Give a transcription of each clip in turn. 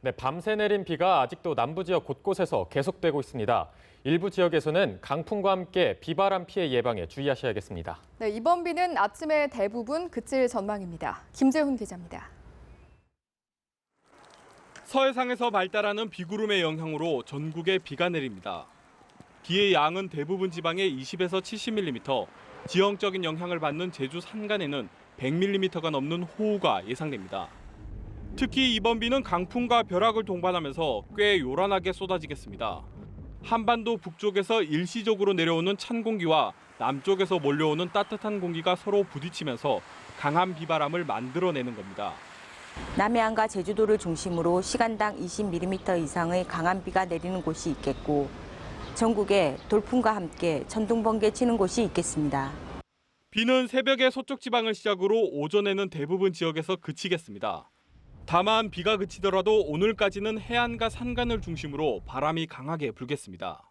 네, 밤새 내린 비가 아직도 남부 지역 곳곳에서 계속되고 있습니다. 일부 지역에서는 강풍과 함께 비바람 피해 예방에 주의하셔야겠습니다. 네, 이번 비는 아침에 대부분 그칠 전망입니다. 김재훈 기자입니다. 서해상에서 발달하는 비구름의 영향으로 전국에 비가 내립니다. 비의 양은 대부분 지방에 20에서 70mm, 지형적인 영향을 받는 제주 산간에는 100mm가 넘는 호우가 예상됩니다. 특히 이번 비는 강풍과 벼락을 동반하면서 꽤 요란하게 쏟아지겠습니다. 한반도 북쪽에서 일시적으로 내려오는 찬 공기와 남쪽에서 몰려오는 따뜻한 공기가 서로 부딪히면서 강한 비바람을 만들어내는 겁니다. 남해안과 제주도를 중심으로 시간당 20mm 이상의 강한 비가 내리는 곳이 있겠고 전국에 돌풍과 함께 천둥 번개 치는 곳이 있겠습니다. 비는 새벽에 서쪽 지방을 시작으로 오전에는 대부분 지역에서 그치겠습니다. 다만 비가 그치더라도 오늘까지는 해안과 산간을 중심으로 바람이 강하게 불겠습니다.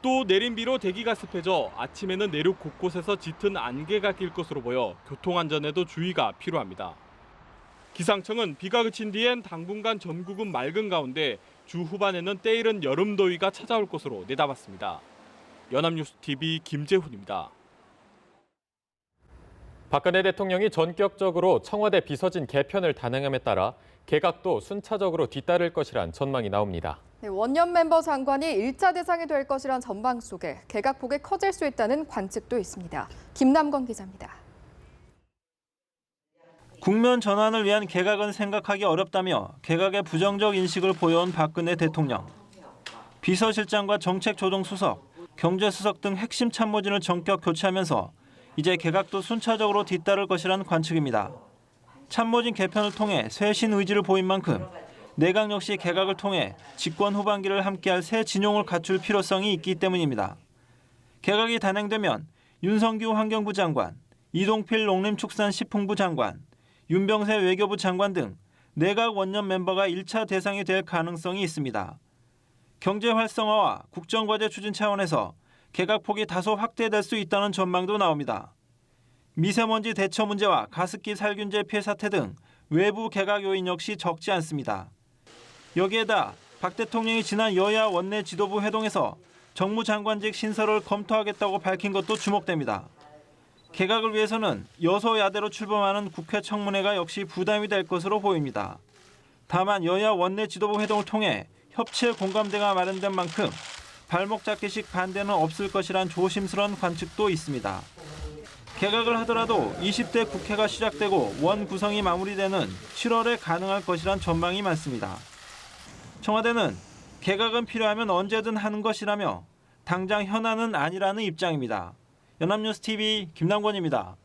또 내린 비로 대기가 습해져 아침에는 내륙 곳곳에서 짙은 안개가 낄 것으로 보여 교통안전에도 주의가 필요합니다. 기상청은 비가 그친 뒤엔 당분간 전국은 맑은 가운데 주 후반에는 때이른 여름 더위가 찾아올 것으로 내다봤습니다. 연합뉴스TV 김재훈입니다. 박근혜 대통령이 전격적으로 청와대 비서진 개편을 단행함에 따라 개각도 순차적으로 뒤따를 것이란 전망이 나옵니다. 네, 원년 멤버 장관이 1차 대상이 될 것이란 전망 속에 개각폭이 커질 수 있다는 관측도 있습니다. 김남건 기자입니다. 국면 전환을 위한 개각은 생각하기 어렵다며 개각에 부정적 인식을 보여온 박근혜 대통령. 비서실장과 정책조정수석, 경제수석 등 핵심 참모진을 전격 교체하면서 이제 개각도 순차적으로 뒤따를 것이란 관측입니다. 참모진 개편을 통해 쇄신 의지를 보인 만큼 내각 역시 개각을 통해 집권 후반기를 함께할 새 진용을 갖출 필요성이 있기 때문입니다. 개각이 단행되면 윤성규 환경부 장관, 이동필 농림축산식품부 장관, 윤병세 외교부 장관 등 내각 원년 멤버가 1차 대상이 될 가능성이 있습니다. 경제 활성화와 국정과제 추진 차원에서 개각폭이 다소 확대될 수 있다는 전망도 나옵니다. 미세먼지 대처 문제와 가습기 살균제 피해 사태 등 외부 개각 요인 역시 적지 않습니다. 여기에다 박 대통령이 지난 여야 원내 지도부 회동에서 정무장관직 신설을 검토하겠다고 밝힌 것도 주목됩니다. 개각을 위해서는 여소야대로 출범하는 국회 청문회가 역시 부담이 될 것으로 보입니다. 다만 여야 원내 지도부 회동을 통해 협치의 공감대가 마련된 만큼 발목 잡기식 반대는 없을 것이란 조심스러운 관측도 있습니다. 개각을 하더라도 20대 국회가 시작되고 원 구성이 마무리되는 7월에 가능할 것이란 전망이 많습니다. 청와대는 개각은 필요하면 언제든 하는 것이라며 당장 현안은 아니라는 입장입니다. 연합뉴스TV 김남권입니다.